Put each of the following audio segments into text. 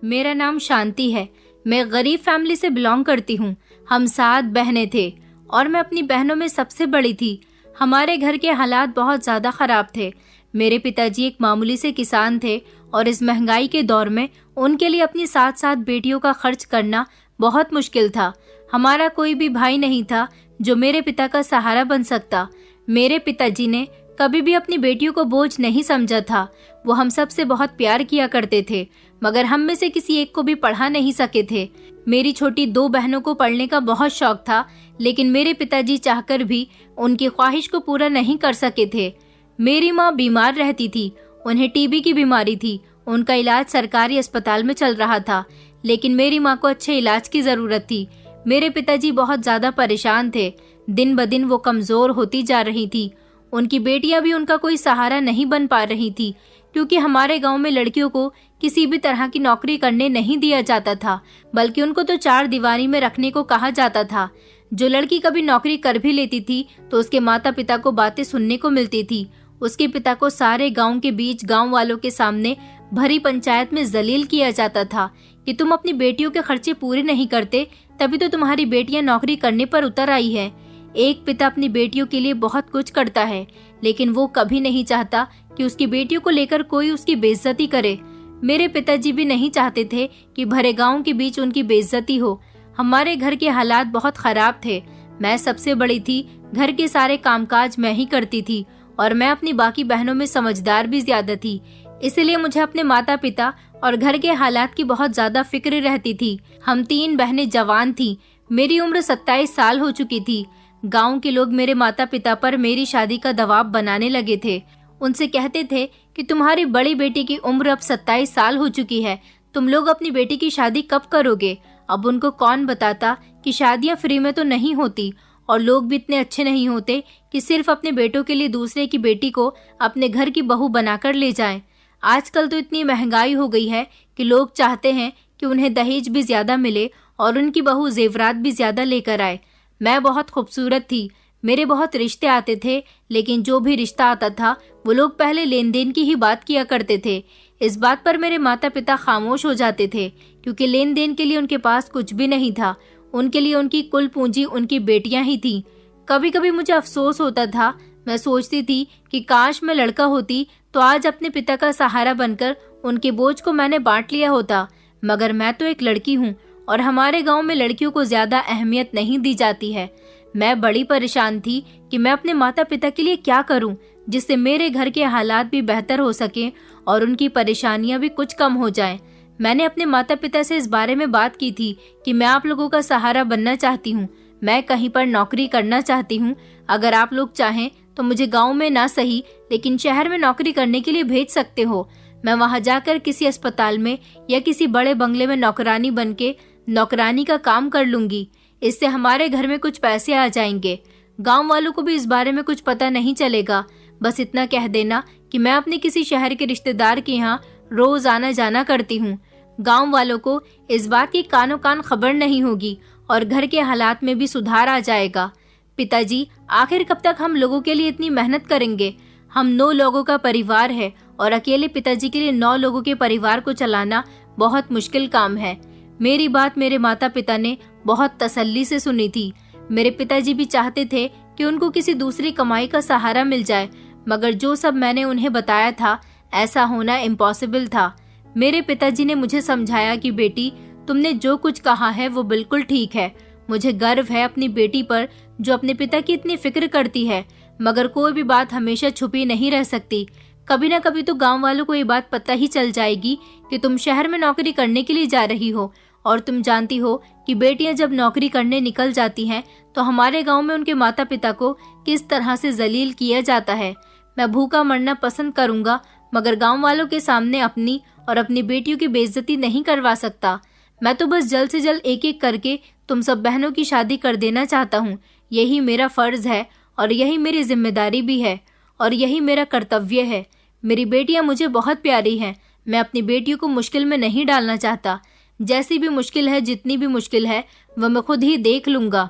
मेरा नाम शांति है। मैं गरीब फैमिली से बिलोंग करती हूँ। हम 7 बहनें थे और मैं अपनी बहनों में सबसे बड़ी थी। हमारे घर के हालात बहुत ज़्यादा ख़राब थे। मेरे पिताजी एक मामूली से किसान थे और इस महंगाई के दौर में उनके लिए अपनी 7 बेटियों का खर्च करना बहुत मुश्किल था। हमारा कोई भी भाई नहीं था जो मेरे पिता का सहारा बन सकता। मेरे पिताजी ने कभी भी अपनी बेटियों को बोझ नहीं समझा था। वो हम सब से बहुत प्यार किया करते थे, मगर हम में से किसी एक को भी पढ़ा नहीं सके थे। मेरी छोटी 2 बहनों को पढ़ने का बहुत शौक था, लेकिन मेरे पिताजी चाहकर भी उनकी ख्वाहिश को पूरा नहीं कर सके थे। मेरी माँ बीमार रहती थी। उन्हें टीबी की बीमारी थी। उनका इलाज सरकारी अस्पताल में चल रहा था, लेकिन मेरी माँ को अच्छे इलाज की जरूरत थी। मेरे पिताजी बहुत ज्यादा परेशान थे। दिन ब दिन वो कमजोर होती जा रही थी। उनकी बेटियां भी उनका कोई सहारा नहीं बन पा रही थी, क्योंकि हमारे गांव में लड़कियों को किसी भी तरह की नौकरी करने नहीं दिया जाता था, बल्कि उनको तो 4 दीवारी में रखने को कहा जाता था। जो लड़की कभी नौकरी कर भी लेती थी तो उसके माता पिता को बातें सुनने को मिलती थी। उसके पिता को सारे गांव के बीच गांव वालों के सामने भरी पंचायत में जलील किया जाता था कि तुम अपनी बेटियों के खर्चे पूरे नहीं करते, तभी तो तुम्हारी बेटियां नौकरी करने पर उतर आई है। एक पिता अपनी बेटियों के लिए बहुत कुछ करता है, लेकिन वो कभी नहीं चाहता कि उसकी बेटियों को लेकर कोई उसकी बेइज्जती करे। मेरे पिताजी भी नहीं चाहते थे कि भरे गांव के बीच उनकी बेइज्जती हो। हमारे घर के हालात बहुत खराब थे। मैं सबसे बड़ी थी। घर के सारे कामकाज मैं ही करती थी और मैं अपनी बाकी बहनों में समझदार भी ज्यादा थी। इसलिए मुझे अपने माता पिता और घर के हालात की बहुत ज्यादा फिक्र रहती थी। हम 3 बहनें जवान थीं। मेरी उम्र 27 साल हो चुकी थी। गांव के लोग मेरे माता पिता पर मेरी शादी का दबाव बनाने लगे थे। उनसे कहते थे कि तुम्हारी बड़ी बेटी की उम्र अब 27 साल हो चुकी है, तुम लोग अपनी बेटी की शादी कब करोगे। अब उनको कौन बताता कि शादियां फ्री में तो नहीं होती, और लोग भी इतने अच्छे नहीं होते कि सिर्फ अपने बेटों के लिए दूसरे की बेटी को अपने घर की बहू बनाकर ले जाएं। आजकल तो इतनी महंगाई हो गई है कि लोग चाहते हैं कि उन्हें दहेज भी ज्यादा मिले और उनकी बहू जेवरात भी ज्यादा लेकर आए। मैं बहुत खूबसूरत थी। मेरे बहुत रिश्ते आते थे, लेकिन जो भी रिश्ता आता था वो लोग पहले लेन देन की ही बात किया करते थे। इस बात पर मेरे माता पिता खामोश हो जाते थे, क्योंकि लेन देन के लिए उनके पास कुछ भी नहीं था। उनके लिए उनकी कुल पूंजी उनकी बेटियां ही थीं। कभी कभी मुझे अफसोस होता था। मैं सोचती थी कि काश मैं लड़का होती तो आज अपने पिता का सहारा बनकर उनके बोझ को मैंने बांट लिया होता, मगर मैं तो एक लड़की हूँ और हमारे गांव में लड़कियों को ज्यादा अहमियत नहीं दी जाती है। मैं बड़ी परेशान थी कि मैं अपने माता पिता के लिए क्या करूं, जिससे मेरे घर के हालात भी बेहतर हो सके और उनकी परेशानियां भी कुछ कम हो जाएं। मैंने अपने माता पिता से इस बारे में बात की थी कि मैं आप लोगों का सहारा बनना चाहती हूँ। मैं कहीं पर नौकरी करना चाहती हूँ। अगर आप लोग चाहें तो मुझे गाँव में ना सही, लेकिन शहर में नौकरी करने के लिए भेज सकते हो। मैं वहाँ जाकर किसी अस्पताल में या किसी बड़े बंगले में नौकरानी बन के नौकरानी का काम कर लूंगी। इससे हमारे घर में कुछ पैसे आ जाएंगे। गांव वालों को भी इस बारे में कुछ पता नहीं चलेगा। बस इतना कह देना कि मैं अपने किसी शहर के रिश्तेदार के यहाँ रोज आना जाना करती हूँ। गांव वालों को इस बात की कानो कान खबर नहीं होगी और घर के हालात में भी सुधार आ जाएगा। पिताजी, आखिर कब तक हम लोगों के लिए इतनी मेहनत करेंगे। हम 9 लोगों का परिवार है और अकेले पिताजी के लिए 9 लोगों के परिवार को चलाना बहुत मुश्किल काम है। मेरी बात मेरे माता पिता ने बहुत तसल्ली से सुनी थी। मेरे पिताजी भी चाहते थे कि उनको किसी दूसरी कमाई का सहारा मिल जाए, मगर जो सब मैंने उन्हें बताया था ऐसा होना इम्पॉसिबल था। मेरे पिताजी ने मुझे समझाया कि बेटी, तुमने जो कुछ कहा है वो बिल्कुल ठीक है। मुझे गर्व है अपनी बेटी पर जो अपने पिता की इतनी फिक्र करती है, मगर कोई भी बात हमेशा छुपी नहीं रह सकती। कभी न कभी तो गांव वालों को ये बात पता ही चल जाएगी कि तुम शहर में नौकरी करने के लिए जा रही हो, और तुम जानती हो कि बेटियां जब नौकरी करने निकल जाती हैं तो हमारे गांव में उनके माता पिता को किस तरह से जलील किया जाता है। मैं भूखा मरना पसंद करूंगा, मगर गांव वालों के सामने अपनी और अपनी बेटियों की बेइज्जती नहीं करवा सकता। मैं तो बस जल्द से जल्द एक एक करके तुम सब बहनों की शादी कर देना चाहता हूँ। यही मेरा फर्ज है और यही मेरी जिम्मेदारी भी है और यही मेरा कर्तव्य है। मेरी बेटियां मुझे बहुत प्यारी हैं। मैं अपनी बेटियों को मुश्किल में नहीं डालना चाहता। जैसी भी मुश्किल है, जितनी भी मुश्किल है, वह मैं खुद ही देख लूंगा।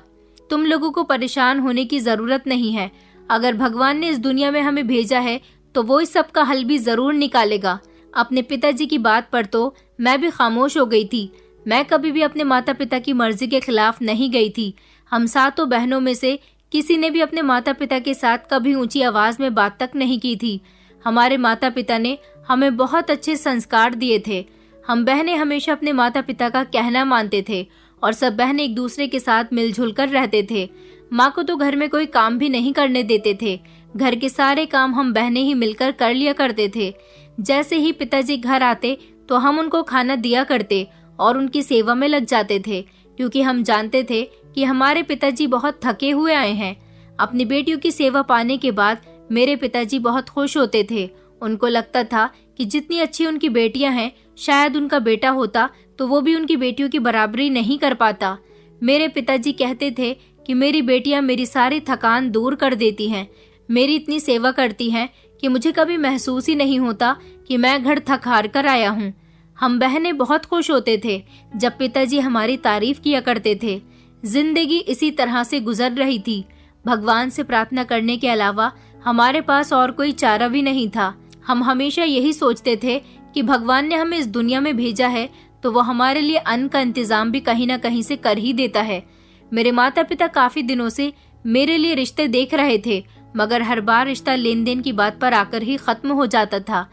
तुम लोगों को परेशान होने की जरूरत नहीं है। अगर भगवान ने इस दुनिया में हमें भेजा है तो वो इस सब का हल भी जरूर निकालेगा। अपने पिताजी की बात पर तो मैं भी खामोश हो गई थी। मैं कभी भी अपने माता पिता की मर्जी के खिलाफ नहीं गई थी। हम सातों बहनों में से किसी ने भी अपने माता पिता के साथ कभी ऊंची आवाज में बात तक नहीं की थी। हमारे माता पिता ने हमें बहुत अच्छे संस्कार दिए थे। हम बहनें हमेशा अपने माता पिता का कहना मानते थे और सब बहनें एक दूसरे के साथ मिलजुल कर रहते थे। माँ को तो घर में कोई काम भी नहीं करने देते थे। घर के सारे काम हम बहनें ही मिलकर कर लिया करते थे। जैसे ही पिताजी घर आते तो हम उनको खाना दिया करते और उनकी सेवा में लग जाते थे, क्योंकि हम जानते थे कि हमारे पिताजी बहुत थके हुए आए हैं। अपनी बेटियों की सेवा पाने के बाद मेरे पिताजी बहुत खुश होते थे। उनको लगता था कि जितनी अच्छी उनकी बेटियां हैं, शायद उनका बेटा होता तो वो भी उनकी बेटियों की बराबरी नहीं कर पाता। मेरे पिताजी कहते थे कि मेरी बेटियां मेरी सारी थकान दूर कर देती हैं, मेरी इतनी सेवा करती हैं कि मुझे कभी महसूस ही नहीं होता कि मैं घर थक हार कर आया हूँ। हम बहनें बहुत खुश होते थे जब पिताजी हमारी तारीफ किया करते थे। जिंदगी इसी तरह से गुजर रही थी। भगवान से प्रार्थना करने के अलावा हमारे पास और कोई चारा भी नहीं था। हम हमेशा यही सोचते थे कि भगवान ने हमें इस दुनिया में भेजा है तो वो हमारे लिए अन्न का इंतजाम भी कहीं ना कहीं से कर ही देता है। मेरे माता पिता काफी दिनों से मेरे लिए रिश्ते देख रहे थे, मगर हर बार रिश्ता लेन देन की बात पर आकर ही खत्म हो जाता था।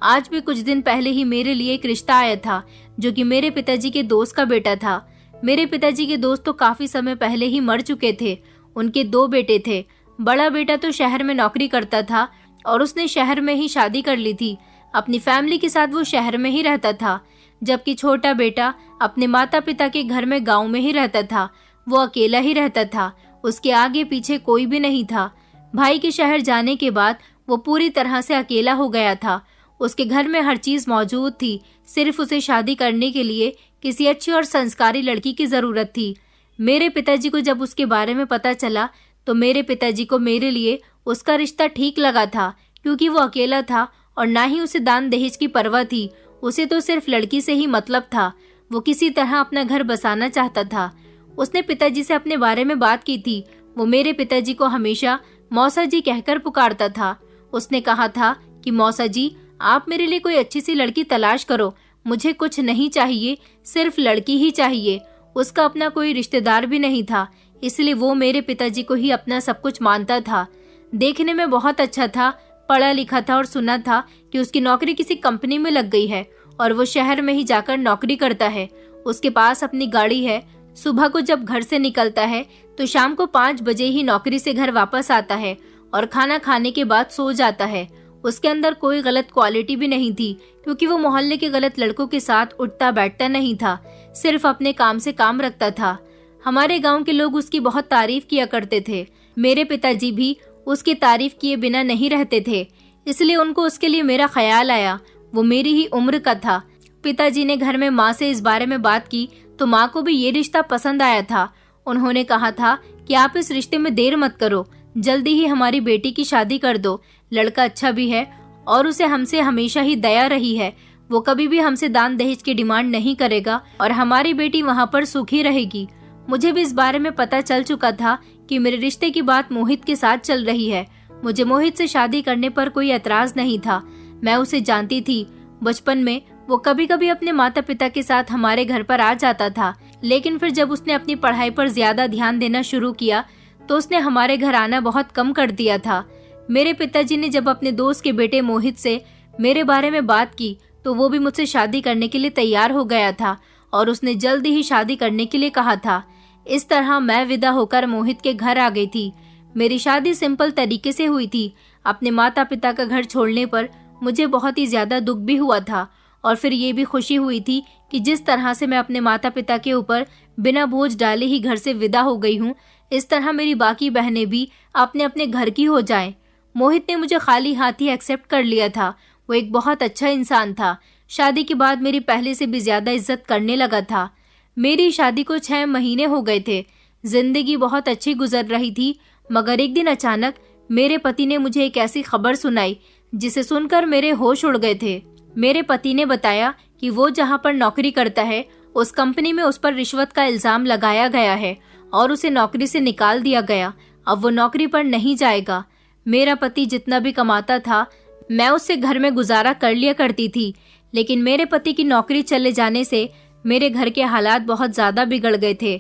आज भी कुछ दिन पहले ही मेरे लिए एक रिश्ता आया था, जो कि मेरे पिताजी के दोस्त का बेटा था। मेरे पिताजी के दोस्त तो काफी समय पहले ही मर चुके थे। उनके 2 बेटे थे। बड़ा बेटा तो शहर में नौकरी करता था और उसने शहर में ही शादी कर ली थी। अपनी फैमिली के साथ वो शहर में ही रहता था, जबकि छोटा बेटा अपने माता पिता के घर में गाँव में ही रहता था। वो अकेला ही रहता था, उसके आगे पीछे कोई भी नहीं था। भाई के शहर जाने के बाद वो पूरी तरह से अकेला हो गया था। उसके घर में हर चीज मौजूद थी, सिर्फ उसे शादी करने के लिए किसी अच्छी और संस्कारी लड़की की जरूरत थी। मेरे पिताजी को जब उसके बारे में पता चला तो मेरे पिताजी को मेरे लिए उसका रिश्ता ठीक लगा था, क्योंकि वो अकेला था और ना ही उसे दान दहेज की परवाह थी। उसे तो सिर्फ लड़की से ही मतलब था। वो किसी तरह अपना घर बसाना चाहता था। उसने पिताजी से अपने बारे में बात की थी। वो मेरे पिताजी को हमेशा मौसा जी कहकर पुकारता था। उसने कहा था कि मौसा जी, आप मेरे लिए कोई अच्छी सी लड़की तलाश करो। मुझे कुछ नहीं चाहिए, सिर्फ लड़की ही चाहिए। उसका अपना कोई रिश्तेदार भी नहीं था, इसलिए वो मेरे पिताजी को ही अपना सब कुछ मानता था। देखने में बहुत अच्छा था, पढ़ा लिखा था और सुना था कि उसकी नौकरी किसी कंपनी में लग गई है और वो शहर में ही जाकर नौकरी करता है। उसके पास अपनी गाड़ी है। सुबह को जब घर से निकलता है तो शाम को 5 बजे ही नौकरी से घर वापस आता है और खाना खाने के बाद सो जाता है। उसके अंदर कोई गलत क्वालिटी भी नहीं थी, क्योंकि वो मोहल्ले के गलत लड़कों के साथ उठता बैठता नहीं था, सिर्फ अपने काम से काम रखता था। हमारे गांव के लोग उसकी बहुत तारीफ किया करते थे। मेरे पिताजी भी उसकी तारीफ किए बिना नहीं रहते थे, इसलिए उनको उसके लिए मेरा ख्याल आया। वो मेरी ही उम्र का था। पिताजी ने घर में माँ से इस बारे में बात की तो माँ को भी ये रिश्ता पसंद आया था। उन्होंने कहा था कि आप इस रिश्ते में देर मत करो, जल्दी ही हमारी बेटी की शादी कर दो। लड़का अच्छा भी है और उसे हमसे हमेशा ही दया रही है। वो कभी भी हमसे दान दहेज की डिमांड नहीं करेगा और हमारी बेटी वहाँ पर सुखी रहेगी। मुझे भी इस बारे में पता चल चुका था कि मेरे रिश्ते की बात मोहित के साथ चल रही है। मुझे मोहित से शादी करने पर कोई एतराज नहीं था। मैं उसे जानती थी। बचपन में वो कभी कभी अपने माता पिता के साथ हमारे घर पर आ जाता था, लेकिन फिर जब उसने अपनी पढ़ाई पर ज्यादा ध्यान देना शुरू किया तो उसने हमारे घर आना बहुत कम कर दिया था। मेरे पिताजी ने जब अपने दोस्त के बेटे मोहित से मेरे बारे में बात की तो वो भी मुझसे शादी करने के लिए तैयार हो गया था और उसने जल्दी ही शादी करने के लिए कहा था। इस तरह मैं विदा होकर मोहित के घर आ गई थी। मेरी शादी सिंपल तरीके से हुई थी। अपने माता पिता का घर छोड़ने पर मुझे बहुत ही ज्यादा दुख भी हुआ था और फिर ये भी खुशी हुई थी कि जिस तरह से मैं अपने माता पिता के ऊपर बिना बोझ डाले ही घर से विदा हो गई हूँ, इस तरह मेरी बाकी बहनें भी अपने अपने घर की हो जाएं। मोहित ने मुझे खाली हाथ ही एक्सेप्ट कर लिया था। वो एक बहुत अच्छा इंसान था। शादी के बाद मेरी पहले से भी ज्यादा इज्जत करने लगा था। मेरी शादी को 6 महीने हो गए थे। जिंदगी बहुत अच्छी गुजर रही थी, मगर एक दिन अचानक मेरे पति ने मुझे एक ऐसी खबर सुनाई जिसे सुनकर मेरे होश उड़ गए थे। मेरे पति ने बताया कि वो जहाँ पर नौकरी करता है उस कंपनी में उस पर रिश्वत का इल्जाम लगाया गया है और उसे नौकरी से निकाल दिया गया। अब वो नौकरी पर नहीं जाएगा। मेरा पति जितना भी कमाता था मैं उससे घर में गुजारा कर लिया करती थी, लेकिन मेरे पति की नौकरी चले जाने से मेरे घर के हालात बहुत ज्यादा बिगड़ गए थे।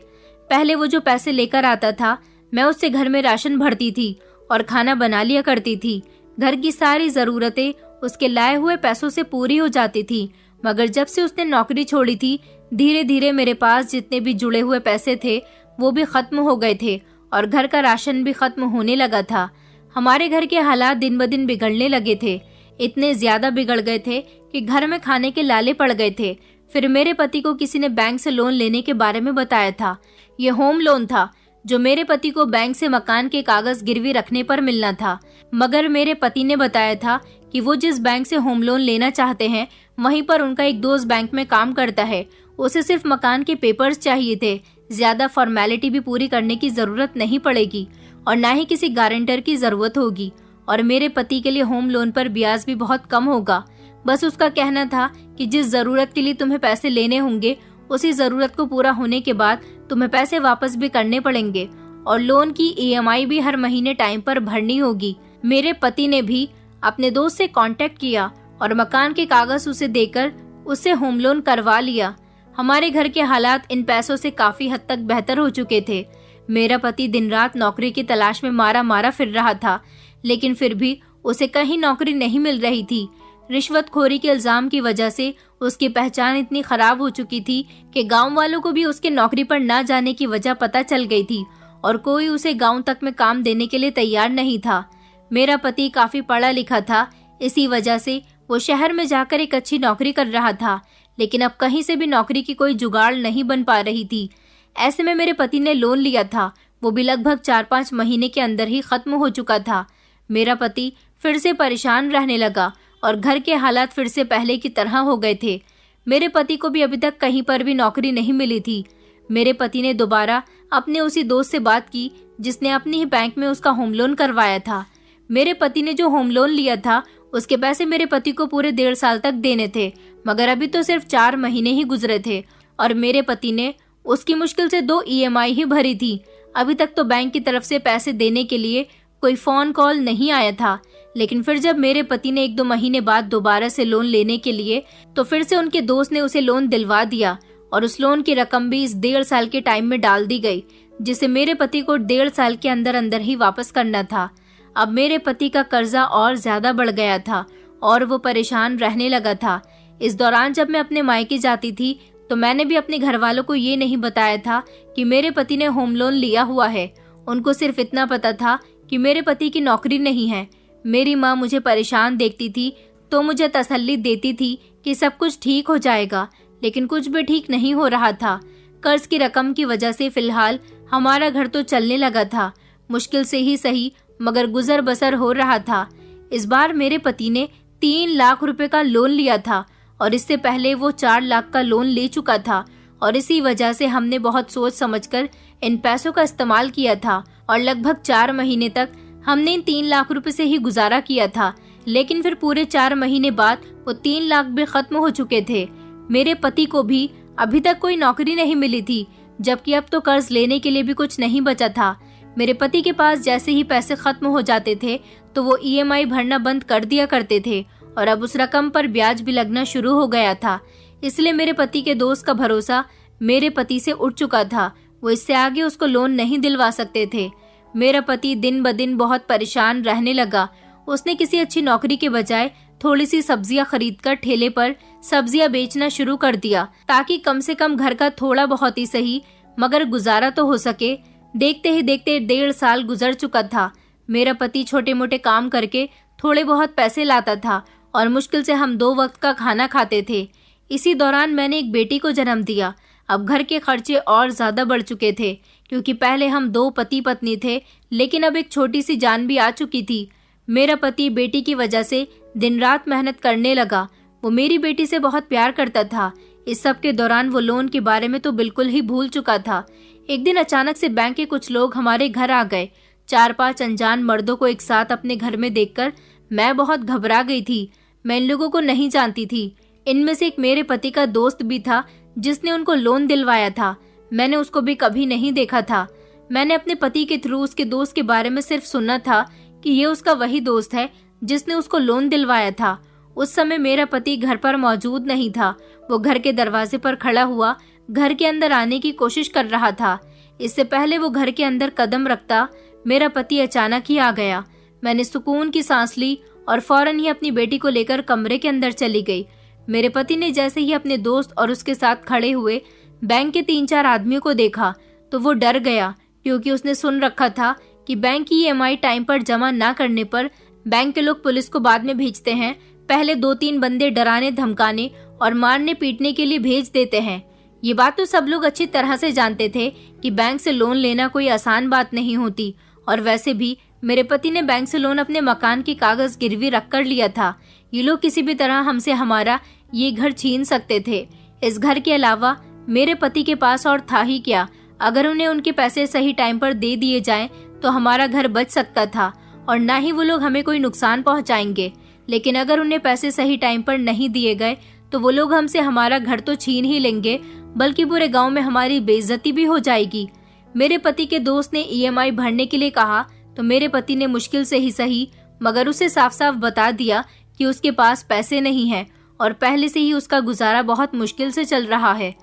पहले वो जो पैसे लेकर आता था, मैं उससे घर में राशन भरती थी और खाना बना लिया करती थी। घर की सारी जरूरतें उसके लाए हुए पैसों से पूरी हो जाती थी। मगर जब से उसने नौकरी छोड़ी थी, धीरे धीरे मेरे पास जितने भी जुड़े हुए पैसे थे वो भी खत्म हो गए थे और घर का राशन भी खत्म होने लगा था। हमारे घर के हालात दिन ब दिन बिगड़ने लगे थे। इतने ज्यादा बिगड़ गए थे कि घर में खाने के लाले पड़ गए थे। फिर मेरे पति को किसी ने बैंक से लोन लेने के बारे में बताया था। ये होम लोन था जो मेरे पति को बैंक से मकान के कागज गिरवी रखने पर मिलना था। मगर मेरे पति ने बताया था कि वो जिस बैंक से होम लोन लेना चाहते हैं वहीं पर उनका एक दोस्त बैंक में काम करता है। उसे सिर्फ मकान के पेपर्स चाहिए थे, ज्यादा फॉर्मेलिटी भी पूरी करने की जरूरत नहीं पड़ेगी और ना ही किसी गारंटर की जरूरत होगी। और मेरे पति के लिए होम लोन पर ब्याज भी बहुत कम होगा। बस उसका कहना था कि जिस जरूरत के लिए तुम्हें पैसे लेने होंगे उसी जरूरत को पूरा होने के बाद तुम्हें पैसे वापस भी करने पड़ेंगे और लोन की EMI भी हर महीने टाइम पर भरनी होगी। मेरे पति ने भी अपने दोस्त से कांटेक्ट किया और मकान के कागज उसे देकर उससे होम लोन करवा लिया। हमारे घर के हालात इन पैसों से काफी हद तक बेहतर हो चुके थे। मेरा पति दिन रात नौकरी की तलाश में मारा मारा फिर रहा था, लेकिन फिर भी उसे कहीं नौकरी नहीं मिल रही थी। रिश्वतखोरी के इल्जाम की वजह से उसकी पहचान इतनी खराब हो चुकी थी कि गांव वालों को भी उसके नौकरी पर न जाने की वजह पता चल गई थी और कोई उसे गांव तक में काम देने के लिए तैयार नहीं था। मेरा पति काफी पढ़ा लिखा था, इसी वजह से वो शहर में जाकर एक अच्छी नौकरी कर रहा था, लेकिन अब कहीं से भी नौकरी की कोई जुगाड़ नहीं बन पा रही थी। ऐसे में मेरे पति ने लोन लिया था, वो भी लगभग 4-5 महीने के अंदर ही खत्म हो चुका था। मेरा पति फिर से परेशान रहने लगा और घर के हालात फिर से पहले की तरह हो गए थे। मेरे पति को भी अभी तक कहीं पर भी नौकरी नहीं मिली थी। मेरे पति ने दोबारा अपने उसी दोस्त से बात की जिसने अपनी ही बैंक में उसका होम लोन करवाया था। मेरे पति ने जो होम लोन लिया था उसके पैसे मेरे पति को पूरे 1.5 साल तक देने थे, मगर अभी तो सिर्फ 4 महीने ही गुजरे थे और मेरे पति ने उसकी मुश्किल से 2 EMI ही भरी थी। अभी तक तो बैंक की तरफ से पैसे देने के लिए कोई फोन कॉल नहीं आया था, लेकिन फिर जब मेरे पति ने 1-2 महीने बाद दोबारा से लोन लेने के लिए तो फिर से उनके दोस्त ने उसे लोन दिलवा दिया और उस लोन की रकम भी इस 1.5 साल के टाइम में डाल दी गई, जिसे मेरे पति को 1.5 साल के अंदर अंदर ही वापस करना था। अब मेरे पति का कर्जा और ज्यादा बढ़ गया था और वो परेशान रहने लगा था। इस दौरान जब मैं अपने मायके जाती थी तो मैंने भी अपने घर वालों को ये नहीं बताया था कि मेरे पति ने होम लोन लिया हुआ है। उनको सिर्फ इतना पता था कि मेरे पति की नौकरी नहीं है। मेरी माँ मुझे परेशान देखती थी तो मुझे तसल्ली देती थी कि सब कुछ ठीक हो जाएगा, लेकिन कुछ भी ठीक नहीं हो रहा था। कर्ज की रकम की वजह से फिलहाल हमारा घर तो चलने लगा था, मुश्किल से ही सही मगर गुजर बसर हो रहा था। इस बार मेरे पति ने 3 लाख रुपए का लोन लिया था और इससे पहले वो 4 लाख का लोन ले चुका था और इसी वजह से हमने बहुत सोच समझकर इन पैसों का इस्तेमाल किया था और लगभग 4 महीने तक हमने इन 3 लाख रुपए से ही गुजारा किया था। लेकिन फिर पूरे 4 महीने बाद वो 3 लाख भी खत्म हो चुके थे। मेरे पति को भी अभी तक कोई नौकरी नहीं मिली थी, जबकि अब तो कर्ज लेने के लिए भी कुछ नहीं बचा था। मेरे पति के पास जैसे ही पैसे खत्म हो जाते थे तो वो EMI भरना बंद कर दिया करते थे और अब उस रकम पर ब्याज भी लगना शुरू हो गया था। इसलिए मेरे पति के दोस्त का भरोसा मेरे पति से उठ चुका था। वो इससे आगे उसको लोन नहीं दिलवा सकते थे। मेरा पति दिन ब दिन बहुत परेशान रहने लगा। उसने किसी अच्छी नौकरी के बजाय थोड़ी सी सब्जियां खरीदकर ठेले पर सब्जियां बेचना शुरू कर दिया, ताकि कम से कम घर का थोड़ा बहुत ही सही मगर गुजारा तो हो सके। देखते ही देखते 1.5 साल गुजर चुका था। मेरा पति छोटे मोटे काम करके थोड़े बहुत पैसे लाता था और मुश्किल से हम 2 वक्त का खाना खाते थे। इसी दौरान मैंने एक बेटी को जन्म दिया। अब घर के खर्चे और ज्यादा बढ़ चुके थे, क्योंकि पहले हम 2 पति पत्नी थे, लेकिन अब एक छोटी सी जान भी आ चुकी थी। मेरा पति बेटी की वजह से दिन रात मेहनत करने लगा। वो मेरी बेटी से बहुत प्यार करता था। इस सब के दौरान वो लोन के बारे में तो बिल्कुल ही भूल चुका था। एक दिन अचानक से बैंक के कुछ लोग हमारे घर आ गए। 4-5 अनजान मर्दों को एक साथ अपने घर में देखकर मैं बहुत घबरा गई थी। मैं इन लोगों को नहीं जानती थी। इनमें से एक मेरे पति का दोस्त भी था जिसने उनको लोन दिलवाया था। मैंने उसको भी कभी नहीं देखा था। मैंने अपने पति के थ्रू उसके दोस्त के बारे में सिर्फ सुना था कि ये उसका वही दोस्त है जिसने उसको लोन दिलवाया था। उस समय मेरा पति घर पर मौजूद नहीं था। वो घर के दरवाजे पर खड़ा हुआ घर के अंदर आने की कोशिश कर रहा था। इससे पहले वो घर के अंदर कदम रखता, मेरा पति अचानक ही आ गया। मैंने सुकून की सांस ली और फौरन ही अपनी बेटी को लेकर कमरे के अंदर चली गई। मेरे पति ने जैसे ही अपने दोस्त और उसके साथ खड़े हुए बैंक के 3-4 आदमियों को देखा तो वो डर गया, क्योंकि उसने सुन रखा था कि बैंक की EMI टाइम पर जमा ना करने पर बैंक के लोग पुलिस को बाद में भेजते हैं। पहले 2-3 बंदे डराने धमकाने और मारने पीटने के लिए भेज देते हैं। ये बात तो सब लोग अच्छी तरह से जानते थे कि बैंक से लोन लेना कोई आसान बात नहीं होती, और वैसे भी मेरे पति ने बैंक से लोन अपने मकान की कागज गिरवी रख कर लिया था। ये लोग किसी भी तरह हमसे हमारा ये घर छीन सकते थे। इस घर के अलावा मेरे पति के पास और था ही क्या। अगर उन्हें उनके पैसे सही टाइम पर दे दिए जाएं तो हमारा घर बच सकता था और ना ही वो लोग हमें कोई नुकसान पहुंचाएंगे। लेकिन अगर उन्हें पैसे सही टाइम पर नहीं दिए गए तो वो लोग हमसे हमारा घर तो छीन ही लेंगे, बल्कि पूरे गांव में हमारी बेइज्जती भी हो जाएगी। मेरे पति के दोस्त ने EMI भरने के लिए कहा तो मेरे पति ने मुश्किल से ही सही मगर उसे साफ साफ बता दिया कि उसके पास पैसे नहीं हैं और पहले से ही उसका गुजारा बहुत मुश्किल से चल रहा है।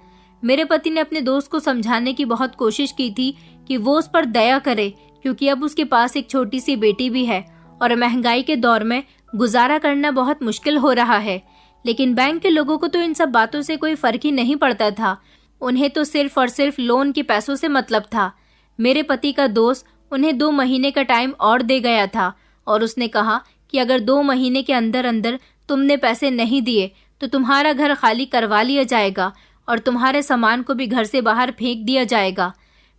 मेरे पति ने अपने दोस्त को समझाने की बहुत कोशिश की थी कि वो उस पर दया करे, क्योंकि अब उसके पास एक छोटी सी बेटी भी है और महंगाई के दौर में गुजारा करना बहुत मुश्किल हो रहा है। लेकिन बैंक के लोगों को तो इन सब बातों से कोई फर्क ही नहीं पड़ता था। उन्हें तो सिर्फ और सिर्फ लोन के पैसों से मतलब था। मेरे पति का दोस्त उन्हें 2 महीने का टाइम और दे गया था और उसने कहा कि अगर 2 महीने के अंदर अंदर तुमने पैसे नहीं दिए तो तुम्हारा घर खाली करवा लिया जाएगा और तुम्हारे सामान को भी घर से बाहर फेंक दिया जाएगा।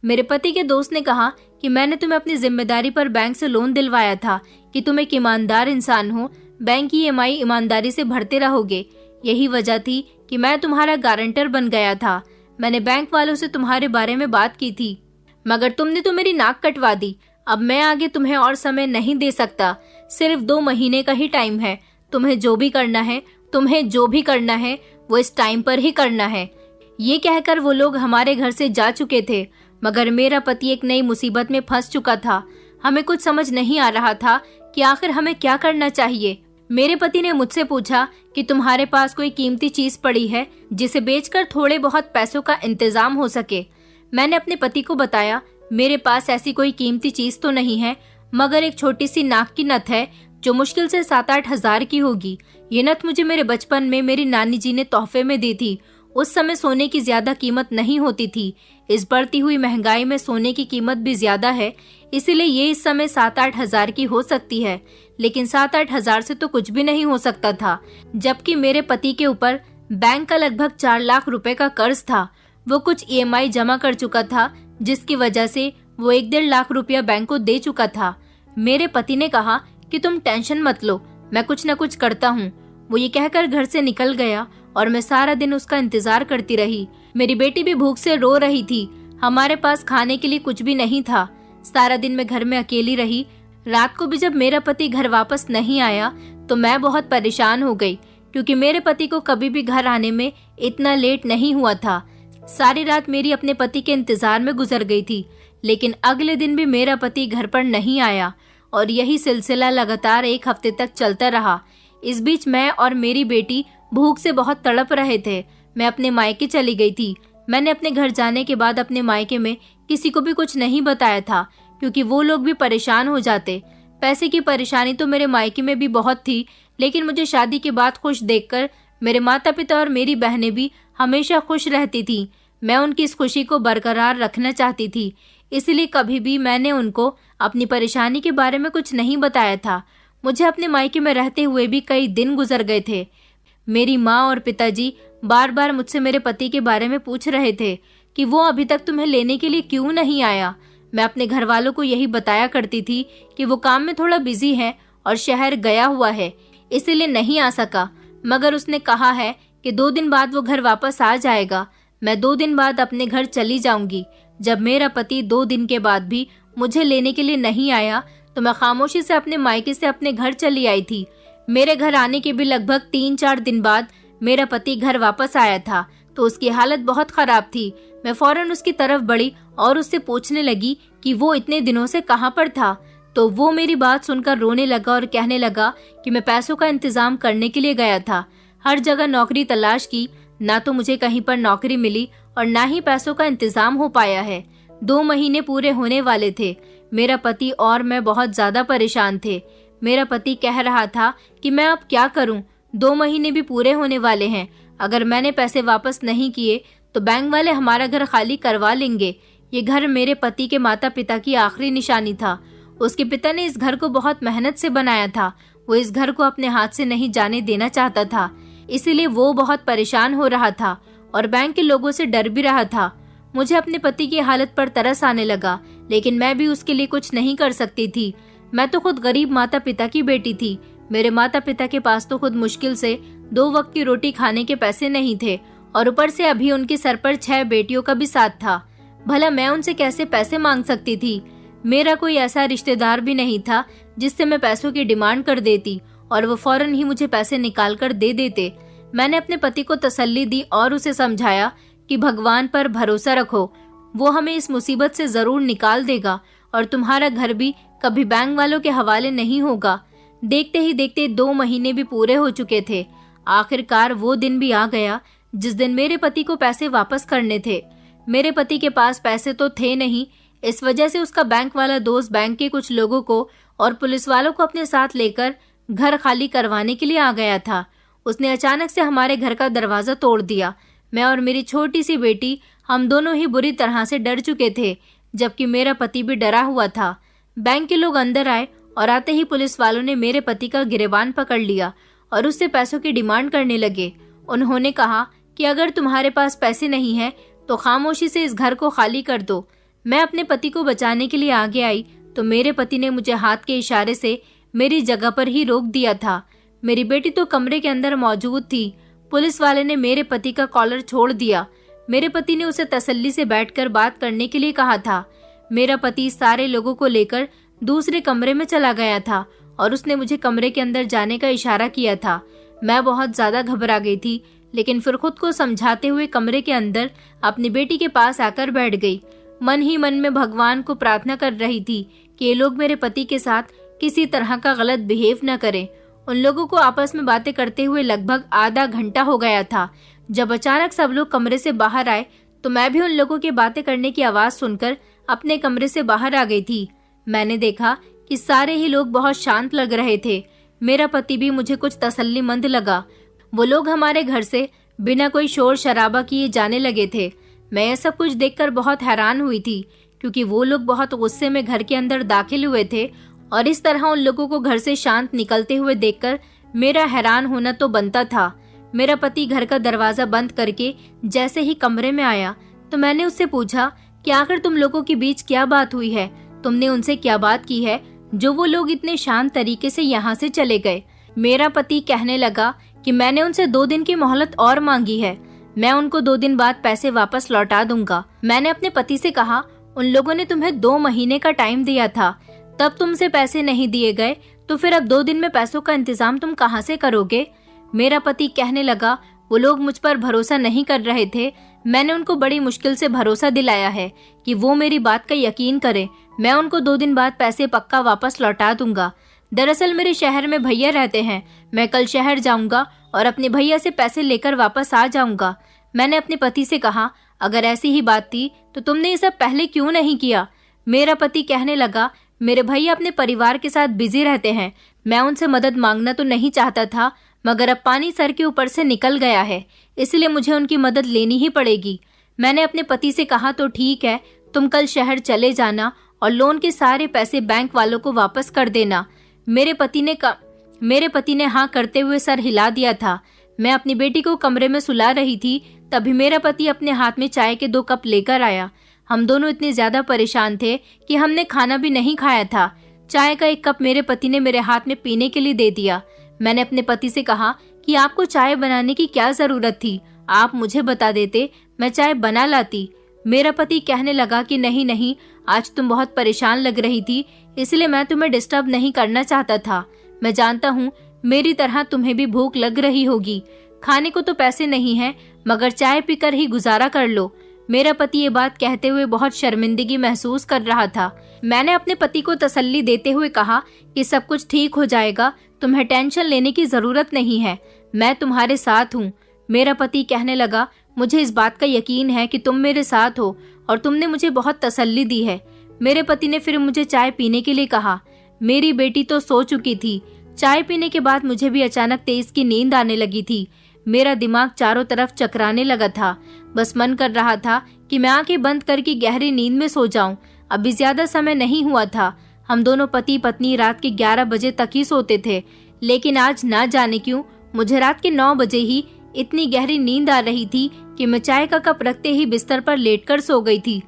मेरे पति के दोस्त ने कहा कि मैंने तुम्हें अपनी जिम्मेदारी पर बैंक से लोन दिलवाया था कि तुम एक ईमानदार इंसान हो, बैंक की EMI ईमानदारी से भरते रहोगे। यही वजह थी कि मैं तुम्हारा गारंटर बन गया था। मैंने बैंक वालों से तुम्हारे बारे में बात की थी, मगर तुमने तो मेरी नाक कटवा दी। अब मैं आगे तुम्हें और समय नहीं दे सकता। सिर्फ 2 महीने का ही टाइम है। तुम्हें जो भी करना है वो इस टाइम पर ही करना है। ये कहकर वो लोग हमारे घर से जा चुके थे, मगर मेरा पति एक नई मुसीबत में फंस चुका था। हमें कुछ समझ नहीं आ रहा था कि आखिर हमें क्या करना चाहिए। मेरे पति ने मुझसे पूछा कि तुम्हारे पास कोई कीमती चीज पड़ी है जिसे बेचकर थोड़े बहुत पैसों का इंतजाम हो सके। मैंने अपने पति को बताया, मेरे पास ऐसी कोई कीमती चीज तो नहीं है, मगर एक छोटी सी नाक की नथ है जो मुश्किल से 7-8 हजार की होगी। ये नथ मुझे मेरे बचपन में मेरी नानी जी ने तोहफे में दी थी। उस समय सोने की ज्यादा कीमत नहीं होती थी। इस बढ़ती हुई महंगाई में सोने की कीमत भी ज्यादा है, इसीलिए ये इस समय 7-8 हजार की हो सकती है। लेकिन 7-8 हजार से तो कुछ भी नहीं हो सकता था, जबकि मेरे पति के ऊपर बैंक का लगभग 4 लाख रुपए का कर्ज था। वो कुछ EMI जमा कर चुका था, जिसकी वजह से वो 1-1.5 लाख रुपया बैंक को दे चुका था। मेरे पति ने कहा कि तुम टेंशन मत लो, मैं कुछ न कुछ करता हूँ। वो ये कहकर घर से निकल गया और मैं सारा दिन उसका इंतजार करती रही। मेरी बेटी भी भूख से रो रही थी। हमारे पास खाने के लिए कुछ भी नहीं था। सारा दिन मैं घर में अकेली रही। रात को भी जब मेरा पति घर वापस नहीं आया तो मैं बहुत परेशान हो गई, क्योंकि मेरे पति को कभी भी घर आने में इतना लेट नहीं हुआ था। सारी रात मेरी अपने पति के इंतजार में गुजर गई थी, लेकिन अगले दिन भी मेरा पति घर पर नहीं आया और यही सिलसिला लगातार 1 हफ्ते तक चलता रहा। इस बीच मैं और मेरी बेटी भूख से बहुत तड़प रहे थे। मैं अपने मायके चली गई थी। मैंने अपने घर जाने के बाद अपने मायके में किसी को भी कुछ नहीं बताया था, क्योंकि वो लोग भी परेशान हो जाते। पैसे की परेशानी तो मेरे मायके में भी बहुत थी, लेकिन मुझे शादी के बाद खुश देखकर मेरे माता पिता और मेरी बहनें भी हमेशा खुश रहती थी। मैं उनकी इस खुशी को बरकरार रखना चाहती थी, इसलिए कभी भी मैंने उनको अपनी परेशानी के बारे में कुछ नहीं बताया था। मुझे अपने मायके में रहते हुए भी कई दिन गुजर गए थे। मेरी माँ और पिताजी बार बार मुझसे मेरे पति के बारे में पूछ रहे थे कि वो अभी तक तुम्हें लेने के लिए क्यों नहीं आया। मैं अपने घर वालों को यही बताया करती थी कि वो काम में थोड़ा बिजी है और शहर गया हुआ है, इसीलिए नहीं आ सका। मगर उसने कहा है कि 2 दिन बाद वो घर वापस आ जाएगा। मैं 2 दिन बाद अपने घर चली जाऊंगी। जब मेरा पति 2 दिन के बाद भी मुझे लेने के लिए नहीं आया तो मैं खामोशी से अपने मायके से अपने घर चली आई थी। मेरे घर आने के भी लगभग 3-4 दिन बाद मेरा पति घर वापस आया था तो उसकी हालत बहुत खराब थी। मैं फौरन उसकी तरफ बढ़ी और उससे पूछने लगी कि वो इतने दिनों से कहाँ पर था। तो वो मेरी बात सुनकर रोने लगा और कहने लगा कि मैं पैसों का इंतजाम करने के लिए गया था। हर जगह नौकरी तलाश की, ना तो मुझे कहीं पर नौकरी मिली और ना ही पैसों का इंतजाम हो पाया है। 2 महीने पूरे होने वाले थे। मेरा पति और मैं बहुत ज्यादा परेशान थे। मेरा पति कह रहा था कि मैं अब क्या करूं, 2 महीने भी पूरे होने वाले हैं। अगर मैंने पैसे वापस नहीं किए तो बैंक वाले हमारा घर खाली करवा लेंगे। ये घर मेरे पति के माता पिता की आखिरी निशानी था। उसके पिता ने इस घर को बहुत मेहनत से बनाया था। वो इस घर को अपने हाथ से नहीं जाने देना चाहता था, इसीलिए वो बहुत परेशान हो रहा था और बैंक के लोगों से डर भी रहा था। मुझे अपने पति की हालत पर तरस आने लगा, लेकिन मैं भी उसके लिए कुछ नहीं कर सकती थी। मैं तो खुद गरीब माता पिता की बेटी थी। मेरे माता पिता के पास तो खुद मुश्किल से 2 वक्त की रोटी खाने के पैसे नहीं थे और ऊपर से अभी उनके सर पर 6 बेटियों का भी साथ था। भला मैं उनसे कैसे पैसे मांग सकती थी। मेरा कोई ऐसा रिश्तेदार भी नहीं था जिससे मैं पैसों की डिमांड कर देती और वो फौरन ही मुझे पैसे निकाल कर दे देते। मैंने अपने पति को तसल्ली दी और उसे समझाया कि भगवान पर भरोसा रखो, वो हमें इस मुसीबत से जरूर निकाल देगा और तुम्हारा घर भी कभी बैंक वालों के हवाले नहीं होगा। देखते ही देखते 2 महीने भी पूरे हो चुके थे। आखिरकार वो दिन भी आ गया जिस दिन मेरे पति को पैसे वापस करने थे। मेरे पति के पास पैसे तो थे नहीं, इस वजह से उसका बैंक वाला दोस्त बैंक के कुछ लोगों को और पुलिस वालों को अपने साथ लेकर घर खाली करवाने के लिए आ गया था। उसने अचानक से हमारे घर का दरवाजा तोड़ दिया। मैं और मेरी छोटी सी बेटी, हम दोनों ही बुरी तरह से डर चुके थे, जबकि मेरा पति भी डरा हुआ था। बैंक के लोग अंदर आए और आते ही पुलिस वालों ने मेरे पति का गिरबान पकड़ लिया और उससे पैसों की डिमांड करने लगे। उन्होंने कहा कि अगर तुम्हारे पास पैसे नहीं हैं तो खामोशी से इस घर को खाली कर दो। मैं अपने पति को बचाने के लिए आगे आई तो मेरे पति ने मुझे हाथ के इशारे से मेरी जगह पर ही रोक दिया था। मेरी बेटी तो कमरे के अंदर मौजूद थी। पुलिस वाले ने मेरे पति का कॉलर छोड़ दिया। मेरे पति ने उसे तसल्ली से बैठकर बात करने के लिए कहा था। मेरा पति सारे लोगों को लेकर दूसरे कमरे में चला गया था और उसने मुझे कमरे के अंदर जाने का इशारा किया था। मैं बहुत ज्यादा घबरा गई थी, लेकिन फिर खुद को समझाते हुए कमरे के अंदर अपनी बेटी के पास आकर बैठ गई। मन ही मन में भगवान को प्रार्थना कर रही थी कि ये लोग मेरे पति के साथ किसी तरह का गलत बिहेव न करें। उन लोगों को आपस में बातें करते हुए लगभग आधा घंटा हो गया था। जब अचानक सब लोग कमरे से बाहर आए तो मैं भी उन लोगों की बातें करने की आवाज सुनकर अपने कमरे से बाहर आ गई थी। मैंने देखा कि सारे ही लोग बहुत शांत लग रहे थे। मेरा पति भी मुझे कुछ तसल्लीमंद लगा। वो लोग हमारे घर से बिना कोई शोर शराबा किए जाने लगे थे। मैं यह सब कुछ देखकर बहुत हैरान हुई थी, क्योंकि वो लोग बहुत गुस्से में घर के अंदर दाखिल हुए थे और इस तरह उन लोगों को घर से शांत निकलते हुए देखकर मेरा हैरान होना तो बनता था। मेरा पति घर का दरवाजा बंद करके जैसे ही कमरे में आया तो मैंने उससे पूछा कि आखिर तुम लोगों के बीच क्या बात हुई है, तुमने उनसे क्या बात की है जो वो लोग इतने शांत तरीके से यहाँ से चले गए। मेरा पति कहने लगा कि मैंने उनसे 2 दिन की मोहलत और मांगी है, मैं उनको 2 दिन बाद पैसे वापस लौटा दूंगा। मैंने अपने पति से कहा, उन लोगों ने तुम्हें 2 महीने का टाइम दिया था, तब तुमसे पैसे नहीं दिए गए तो फिर अब 2 दिन में पैसों का इंतजाम तुम कहाँ से करोगे। मेरा पति कहने लगा, वो लोग मुझ पर भरोसा नहीं कर रहे थे, मैंने उनको बड़ी मुश्किल से भरोसा दिलाया है कि वो मेरी बात का यकीन करें। मैं उनको 2 दिन बाद पैसे पक्का वापस लौटा दूंगा। दरअसल मेरे शहर में भैया रहते हैं, मैं कल शहर जाऊंगा और अपने भैया से पैसे लेकर वापस आ जाऊंगा। मैंने अपने पति से कहा, अगर ऐसी ही बात थी तो तुमने ये सब पहले क्यों नहीं किया। मेरा पति कहने लगा, मेरे भैया अपने परिवार के साथ बिजी रहते हैं, मैं उनसे मदद मांगना तो नहीं चाहता था, मगर अब पानी सर के ऊपर से निकल गया है, इसलिए मुझे उनकी मदद लेनी ही पड़ेगी। मैंने अपने पति से कहा, तो ठीक है, तुम कल शहर चले जाना और लोन के सारे पैसे बैंक वालों को वापस कर देना। मेरे पति ने हाँ करते हुए सर हिला दिया था। मैं अपनी बेटी को कमरे में सुला रही थी, तभी मेरा पति अपने हाथ में चाय के 2 कप लेकर आया। हम दोनों इतने ज्यादा परेशान थे कि हमने खाना भी नहीं खाया था। चाय का 1 कप मेरे पति ने मेरे हाथ में पीने के लिए दे दिया। मैंने अपने पति से कहा कि आपको चाय बनाने की क्या जरूरत थी, आप मुझे बता देते, मैं चाय बना लाती। मेरा पति कहने लगा कि नहीं नहीं, आज तुम बहुत परेशान लग रही थी, इसलिए मैं तुम्हें डिस्टर्ब नहीं करना चाहता था। मैं जानता हूँ मेरी तरह तुम्हें भी भूख लग रही होगी, खाने को तो पैसे नहीं हैं, मगर चाय पीकर ही गुजारा कर लो। मेरा पति ये बात कहते हुए बहुत शर्मिंदगी महसूस कर रहा था। मैंने अपने पति को तसल्ली देते हुए कहा कि सब कुछ ठीक हो जाएगा, तुम्हें टेंशन लेने की जरूरत नहीं है, मैं तुम्हारे साथ हूँ। मेरा पति कहने लगा, मुझे इस बात का यकीन है कि तुम मेरे साथ हो और तुमने मुझे बहुत तसल्ली दी है। मेरे पति ने फिर मुझे चाय पीने के लिए कहा। मेरी बेटी तो सो चुकी थी। चाय पीने के बाद मुझे भी अचानक तेज की नींद आने लगी थी। मेरा दिमाग चारों तरफ चकराने लगा था। बस मन कर रहा था कि मैं आंखें बंद करके गहरी नींद में सो जाऊं। अभी ज्यादा समय नहीं हुआ था। हम दोनों पति पत्नी रात के 11 बजे तक ही सोते थे, लेकिन आज ना जाने क्यों मुझे रात के 9 बजे ही इतनी गहरी नींद आ रही थी कि मैं चाय का कप रखते ही बिस्तर पर लेटकर सो गई थी।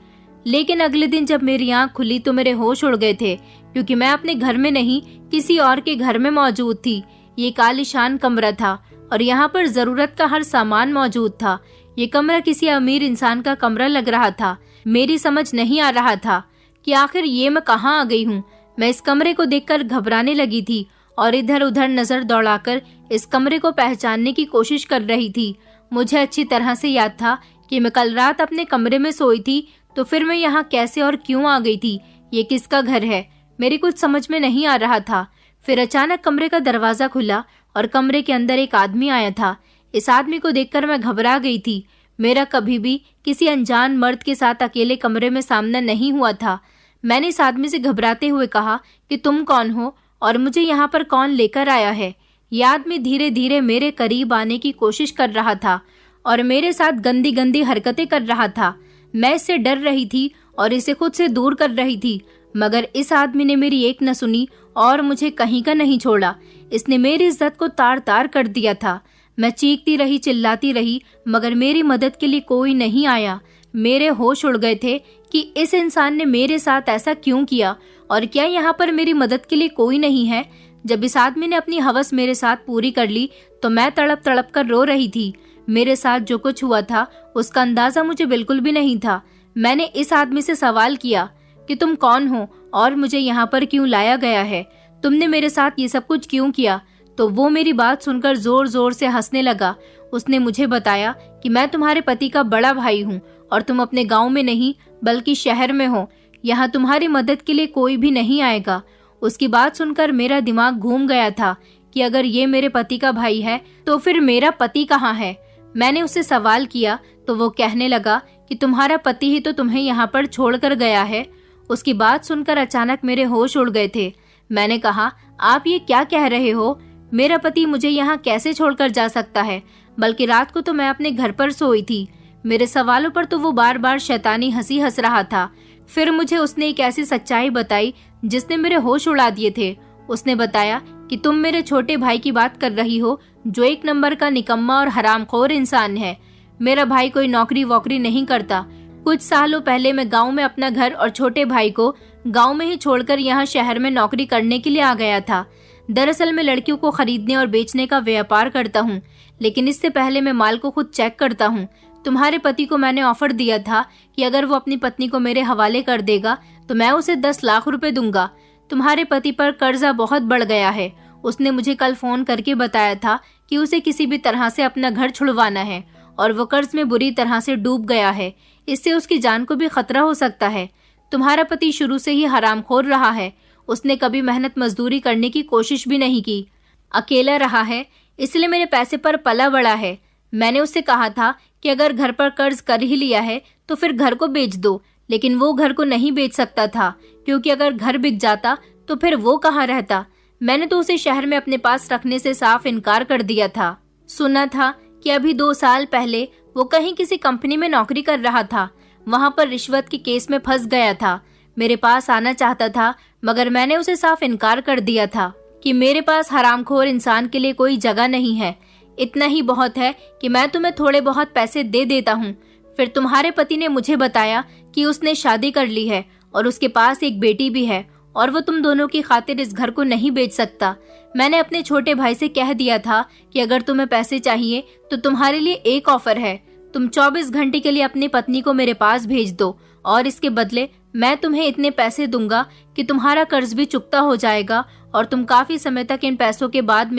लेकिन अगले दिन जब मेरी आंख खुली तो मेरे होश उड़ गए थे, क्योंकि मैं अपने घर में नहीं किसी और के घर में मौजूद थी। ये कालीशान कमरा था और यहाँ पर जरूरत का हर सामान मौजूद था। ये कमरा किसी अमीर इंसान का कमरा लग रहा था। मेरी समझ नहीं आ रहा था कि आखिर ये मैं कहाँ आ गई हूँ। मैं इस कमरे को देखकर घबराने लगी थी और इधर उधर नजर दौड़ाकर इस कमरे को पहचानने की कोशिश कर रही थी। मुझे अच्छी तरह से याद था कि मैं कल रात अपने कमरे में सोई थी, तो फिर मैं यहाँ कैसे और क्यों आ गई थी? ये किसका घर है? मेरी कुछ समझ में नहीं आ रहा था। फिर अचानक कमरे का दरवाजा खुला और कमरे के अंदर एक आदमी आया था। इस आदमी को देखकर मैं घबरा गई थी। मेरा कभी भी किसी अनजान मर्द के साथ अकेले कमरे में सामना नहीं हुआ था। मैंने इस आदमी से घबराते हुए कहा कि तुम कौन हो और मुझे यहाँ पर कौन लेकर आया है? यह आदमी धीरे धीरे मेरे करीब आने की कोशिश कर रहा था और मेरे साथ गंदी गंदी हरकतें कर रहा था। मैं इससे डर रही थी और इसे खुद से दूर कर रही थी, मगर इस आदमी ने मेरी एक न सुनी और मुझे कहीं का नहीं छोड़ा। इसने मेरी इज्जत को तार तार कर दिया था। मैं चीखती रही, चिल्लाती रही, मगर मेरी मदद के लिए कोई नहीं आया। मेरे होश उड़ गए थे कि इस इंसान ने मेरे साथ ऐसा क्यों किया और क्या यहाँ पर मेरी मदद के लिए कोई नहीं है। जब इस आदमी ने अपनी हवस मेरे साथ पूरी कर ली तो मैं तड़प तड़प कर रो रही थी। मेरे साथ जो कुछ हुआ था उसका अंदाजा मुझे बिल्कुल भी नहीं था। मैंने इस आदमी से सवाल किया कि तुम कौन हो और मुझे यहाँ पर क्यों लाया गया है? तुमने मेरे साथ ये सब कुछ क्यों किया? तो वो मेरी बात सुनकर जोर जोर से हंसने लगा। उसने मुझे बताया कि मैं तुम्हारे पति का बड़ा भाई हूँ और तुम अपने गांव में नहीं बल्कि शहर में हो। यहाँ तुम्हारी मदद के लिए कोई भी नहीं आएगा। उसकी बात सुनकर मेरा दिमाग घूम गया था कि अगर ये मेरे पति का भाई है तो फिर मेरा पति कहाँ है? मैंने उससे सवाल किया तो वो कहने लगा कि तुम्हारा पति ही तो तुम्हें यहाँ पर छोड़कर गया है। उसकी बात सुनकर अचानक मेरे होश उड़ गए थे। मैंने कहा, आप ये क्या कह रहे हो? मेरा पति मुझे यहाँ कैसे छोड़कर जा सकता है? बल्कि रात को तो मैं अपने घर पर सोई थी। मेरे सवालों पर तो वो बार बार शैतानी हंसी हंस रहा था। फिर मुझे उसने एक ऐसी सच्चाई बताई जिसने मेरे होश उड़ा दिए थे। उसने बताया कि तुम मेरे छोटे भाई की बात कर रही हो, जो एक नंबर का निकम्मा और हरामखोर इंसान है। मेरा भाई कोई नौकरी वोकरी नहीं करता। कुछ सालों पहले मैं गांव में अपना घर और छोटे भाई को गांव में ही छोड़कर यहाँ शहर में नौकरी करने के लिए आ गया था। दरअसल मैं लड़कियों को खरीदने और बेचने का व्यापार करता हूँ, लेकिन इससे पहले मैं माल को खुद चेक करता हूँ। तुम्हारे पति को मैंने ऑफर दिया था कि अगर वो अपनी पत्नी को मेरे हवाले कर देगा तो मैं उसे 10 लाख रुपए दूंगा। तुम्हारे पति पर कर्जा बहुत बढ़ गया है। उसने मुझे कल फोन करके बताया था कि उसे किसी भी तरह से अपना घर छुड़वाना है और वो कर्ज में बुरी तरह से डूब गया है। इससे उसकी जान को भी खतरा हो सकता है। तुम्हारा पति शुरू से ही हरामखोर रहा है। उसने कभी मेहनत मजदूरी करने की कोशिश भी नहीं की। अकेला रहा है, इसलिए मेरे पैसे पर पला बड़ा है। मैंने उससे कहा था कि अगर घर पर कर्ज कर ही लिया है तो फिर घर को बेच दो, लेकिन वो घर को नहीं बेच सकता था, क्योंकि अगर घर बिक जाता तो फिर वो कहाँ रहता। मैंने तो उसे शहर में अपने पास रखने से साफ इनकार कर दिया था। सुना था कि अभी 2 साल पहले वो कहीं किसी कंपनी में नौकरी कर रहा था। वहां पर रिश्वत के केस में फंस गया था। मेरे पास आना चाहता था, मगर मैंने उसे साफ इनकार कर दिया था कि मेरे पास हरामखोर इंसान के लिए कोई जगह नहीं है। इतना ही बहुत है कि मैं तुम्हें थोड़े बहुत पैसे दे देता हूँ। फिर तुम्हारे पति ने मुझे बताया कि उसने शादी कर ली है और उसके पास एक बेटी भी है और वो तुम दोनों की खातिर इस घर को नहीं बेच सकता। मैंने अपने छोटे भाई से कह दिया था कि अगर तुम्हें पैसे चाहिए तो तुम्हारे लिए एक ऑफर है। तुम 24 घंटे के लिए अपनी पत्नी को मेरे पास भेज दो और इसके बदले मैं तुम्हें इतने पैसे दूंगा कि तुम्हारा कर्ज भी चुकता हो जाएगा और तुम काफी समय तक इन पैसों को बाद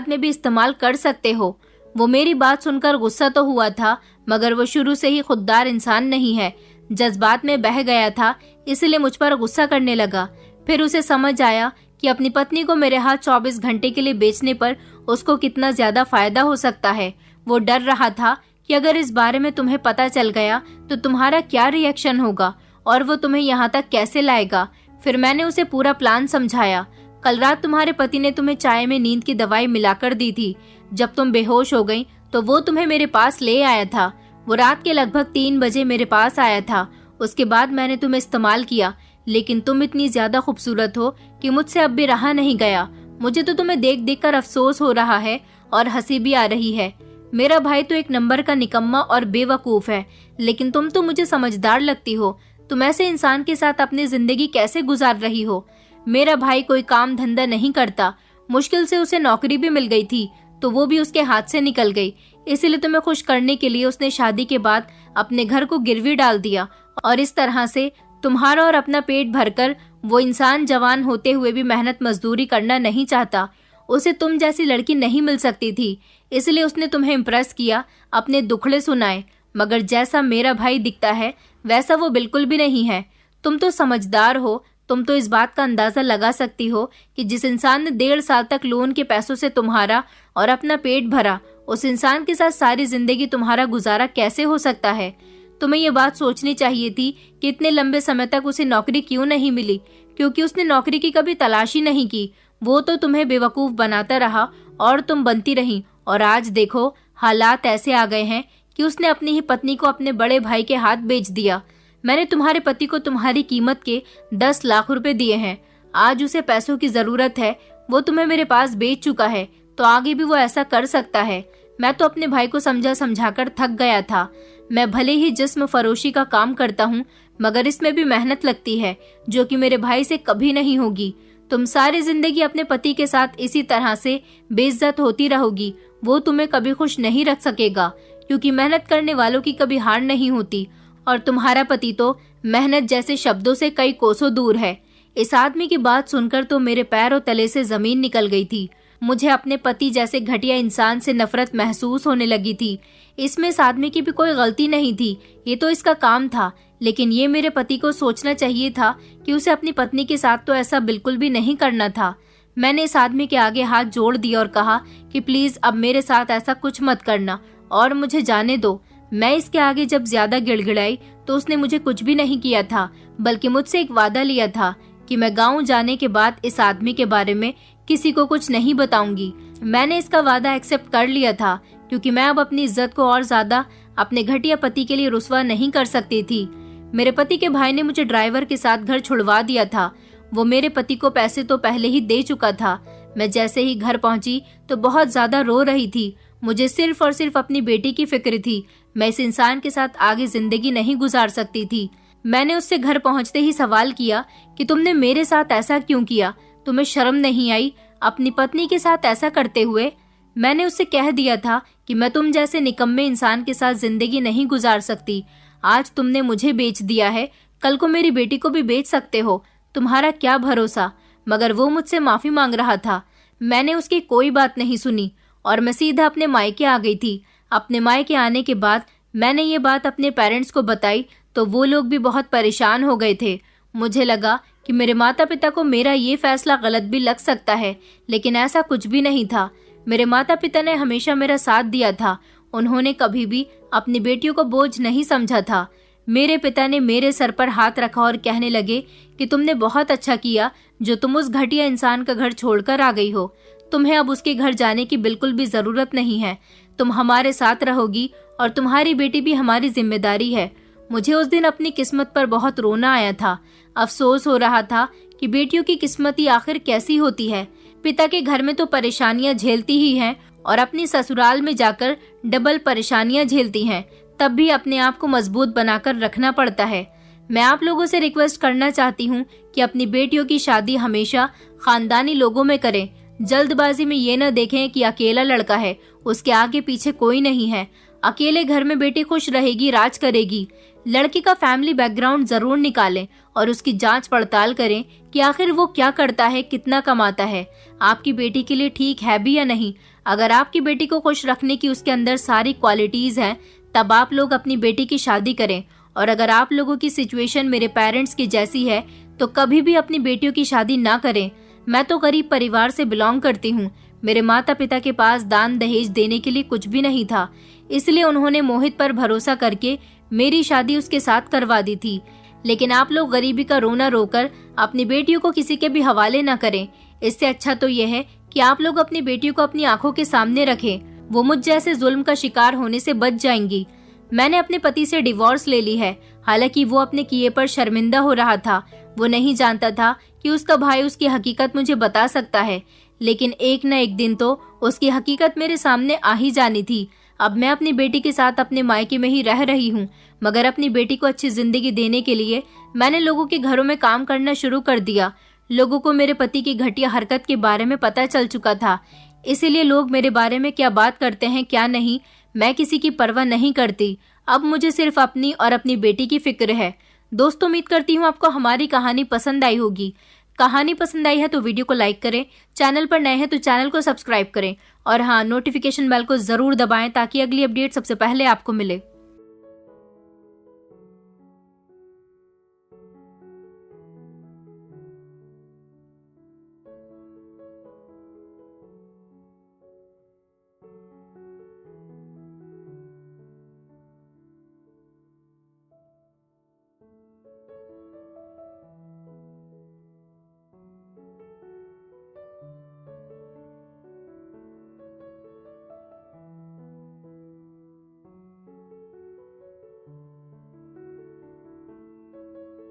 में भी इस्तेमाल कर सकते हो। वो मेरी बात सुनकर गुस्सा तो हुआ था, मगर वो शुरू से ही खुददार इंसान नहीं है। जज्बात में बह गया था, इसलिए मुझ पर गुस्सा करने लगा। फिर उसे समझ आया कि अपनी पत्नी को मेरे हाथ 24 घंटे के लिए बेचने पर उसको कितना ज्यादा फायदा हो सकता है। वो डर रहा था कि अगर इस बारे में तुम्हें पता चल गया तो तुम्हारा क्या रिएक्शन होगा और वो तुम्हें यहाँ तक कैसे लाएगा। फिर मैंने उसे पूरा प्लान समझाया। कल रात तुम्हारे पति ने तुम्हें चाय में नींद की दवाई मिलाकर दी थी। जब तुम बेहोश हो गई तो वो तुम्हें मेरे पास ले आया था। वो रात के लगभग 3 बजे मेरे पास आया था। उसके बाद मैंने तुम्हें इस्तेमाल किया, लेकिन तुम इतनी ज्यादा खूबसूरत हो कि मुझसे अब भी रहा नहीं गया। मुझे तो तुम्हें देख देख कर अफसोस हो रहा है और हंसी भी आ रही है। मेरा भाई तो एक नंबर का निकम्मा और बेवकूफ है, लेकिन तुम तो मुझे समझदार लगती हो। तुम ऐसे इंसान के साथ अपनी जिंदगी कैसे गुजार रही हो? मेरा भाई कोई काम धंधा नहीं करता। मुश्किल से उसे नौकरी भी मिल गई थी, तो वो भी उसके हाथ से निकल गई। इसीलिए तुम्हें खुश करने के लिए उसने शादी के बाद अपने घर को गिरवी डाल दिया और इस तरह से तुम्हारा और अपना पेट भरकर वो इंसान जवान होते हुए भी मेहनत मजदूरी करना नहीं चाहता। उसे तुम जैसी लड़की नहीं मिल सकती थी, इसलिए उसने तुम्हें इम्प्रेस किया, अपने दुखड़े सुनाए। मगर जैसा मेरा भाई दिखता है वैसा वो बिल्कुल भी नहीं है। तुम तो समझदार हो, तुम तो इस बात का अंदाजा लगा सकती हो कि जिस इंसान ने 1.5 साल तक लोन के पैसों से तुम्हारा और अपना पेट भरा, उस इंसान के साथ सारी जिंदगी तुम्हारा गुजारा कैसे हो सकता है। तुम्हें ये बात सोचनी चाहिए थी कि इतने लंबे समय तक उसे नौकरी क्यों नहीं मिली, क्योंकि उसने नौकरी की कभी तलाश ही नहीं की। वो तो तुम्हें बेवकूफ बनाता रहा और तुम बनती रही, और आज देखो हालात ऐसे आ गए हैं कि उसने अपनी ही पत्नी को अपने बड़े भाई के हाथ बेच दिया। मैंने तुम्हारे पति को तुम्हारी कीमत के 10 लाख रुपए दिए हैं। आज उसे पैसों की जरूरत है, वो तुम्हें मेरे पास बेच चुका है, तो आगे भी वो ऐसा कर सकता है। मैं तो अपने भाई को समझा समझाकर थक गया था। मैं भले ही जिस्म फरोशी का काम करता हूँ, मगर इसमें भी मेहनत लगती है, जो कि मेरे भाई से कभी नहीं होगी। तुम सारी जिंदगी अपने पति के साथ इसी तरह से बेइज्जत होती रहोगी। वो तुम्हें कभी खुश नहीं रख सकेगा, क्योंकि मेहनत करने वालों की कभी हार नहीं होती, और तुम्हारा पति तो मेहनत जैसे शब्दों से कई कोसों दूर है। इस आदमी की बात सुनकर तो मेरे पैरों तले से जमीन निकल गई थी। मुझे अपने पति जैसे घटिया इंसान से नफरत महसूस होने लगी थी। इसमें इस आदमी की भी कोई गलती नहीं थी, ये तो इसका काम था। लेकिन ये मेरे पति को सोचना चाहिए था कि उसे अपनी पत्नी के साथ तो ऐसा बिल्कुल भी नहीं करना था। मैंने इस आदमी के आगे हाथ जोड़ दिया और कहा कि प्लीज अब मेरे साथ ऐसा कुछ मत करना और मुझे जाने दो। मैं इसके आगे जब ज्यादा गिड़गिड़ाई तो उसने मुझे कुछ भी नहीं किया था, बल्कि मुझसे एक वादा लिया था कि मैं गाँव जाने के बाद इस आदमी के बारे में किसी को कुछ नहीं बताऊंगी। मैंने इसका वादा एक्सेप्ट कर लिया था, क्योंकि मैं अब अपनी इज्जत को और ज्यादा अपने घटिया पति के लिए रुस्वा नहीं कर सकती थी। मेरे पति के भाई ने मुझे ड्राइवर के साथ घर छुड़वा दिया था। वो मेरे पति को पैसे तो पहले ही दे चुका था। मैं जैसे ही घर पहुंची तो बहुत ज्यादा रो रही थी। मुझे सिर्फ और सिर्फ अपनी बेटी की फिक्र थी। मैं इस इंसान के साथ आगे जिंदगी नहीं गुजार सकती थी। मैंने उससे घर पहुंचते ही सवाल किया कि तुमने मेरे साथ ऐसा क्यों किया? तुम्हें शर्म नहीं आई अपनी पत्नी के साथ ऐसा करते हुए? मैंने उससे कह दिया था कि मैं तुम जैसे निकम्मे इंसान के साथ जिंदगी नहीं गुजार सकती। आज तुमने मुझे बेच दिया है, कल को मेरी बेटी को भी बेच सकते हो। तुम्हारा क्या भरोसा? मगर वो मुझसे माफी मांग रहा था। मैंने उसकी कोई बात नहीं सुनी और मैं सीधा अपने मायके आ गई थी। अपने मायके आने के बाद मैंने ये बात अपने पेरेंट्स को बताई तो वो लोग भी बहुत परेशान हो गए थे। मुझे लगा कि मेरे माता पिता को मेरा ये फैसला गलत भी लग सकता है, लेकिन ऐसा कुछ भी नहीं था। मेरे माता पिता ने हमेशा मेरा साथ दिया था। उन्होंने कभी भी अपनी बेटियों को बोझ नहीं समझा था। मेरे पिता ने मेरे सर पर हाथ रखा और कहने लगे कि तुमने बहुत अच्छा किया जो तुम उस घटिया इंसान का घर छोड़कर आ गई हो। तुम्हें अब उसके घर जाने की बिल्कुल भी जरूरत नहीं है। तुम हमारे साथ रहोगी और तुम्हारी बेटी भी हमारी जिम्मेदारी है। मुझे उस दिन अपनी किस्मत पर बहुत रोना आया था। अफसोस हो रहा था कि बेटियों की किस्मत ही आखिर कैसी होती है। पिता के घर में तो परेशानियां झेलती ही हैं और अपनी ससुराल में जाकर डबल परेशानियां झेलती हैं। तब भी अपने आप को मजबूत बनाकर रखना पड़ता है। मैं आप लोगों से रिक्वेस्ट करना चाहती हूँ कि अपनी बेटियों की शादी हमेशा खानदानी लोगों में करें। जल्दबाजी में ये न देखें कि अकेला लड़का है, उसके आगे पीछे कोई नहीं है। अकेले घर में बेटी खुश रहेगी, राज करेगी। लड़की का फैमिली बैकग्राउंड जरूर निकालें और उसकी जांच पड़ताल करें कि आखिर वो क्या करता है, कितना कमाता है, आपकी बेटी के लिए ठीक है भी या नहीं। अगर आपकी बेटी को खुश रखने की उसके अंदर सारी क्वालिटीज हैं, तब आप लोग अपनी बेटी की शादी करें। और अगर आप लोगों की सिचुएशन मेरे पेरेंट्स की जैसी है तो कभी भी अपनी बेटियों की शादी ना करें। मैं तो गरीब परिवार से बिलोंग करती हूँ। मेरे माता पिता के पास दान दहेज देने के लिए कुछ भी नहीं था, इसलिए उन्होंने मोहित पर भरोसा करके मेरी शादी उसके साथ करवा दी थी। लेकिन आप लोग गरीबी का रोना रोकर अपनी बेटियों को किसी के भी हवाले न करें। इससे अच्छा तो यह है कि आप लोग अपनी बेटियों को अपनी आंखों के सामने रखें। वो मुझ जैसे जुल्म का शिकार होने से बच जाएंगी। मैंने अपने पति से डिवोर्स ले ली है। हालांकि वो अपने किए पर शर्मिंदा हो रहा था। वो नहीं जानता था कि उसका भाई उसकी हकीकत मुझे बता सकता है, लेकिन एक न एक दिन तो उसकी हकीकत मेरे सामने आ ही जानी थी। अब मैं अपनी बेटी के साथ अपने मायके में ही रह रही हूँ, मगर अपनी बेटी को अच्छी जिंदगी देने के लिए मैंने लोगों के घरों में काम करना शुरू कर दिया। लोगों को मेरे पति की घटिया हरकत के बारे में पता चल चुका था, इसीलिए लोग मेरे बारे में क्या बात करते हैं क्या नहीं, मैं किसी की परवाह नहीं करती। अब मुझे सिर्फ अपनी और अपनी बेटी की फिक्र है। दोस्तों, उम्मीद करती हूँ आपको हमारी कहानी पसंद आई होगी। कहानी पसंद आई है तो वीडियो को लाइक करें, चैनल पर नए हैं तो चैनल को सब्सक्राइब करें और हाँ, नोटिफिकेशन बेल को जरूर दबाएं ताकि अगली अपडेट सबसे पहले आपको मिले।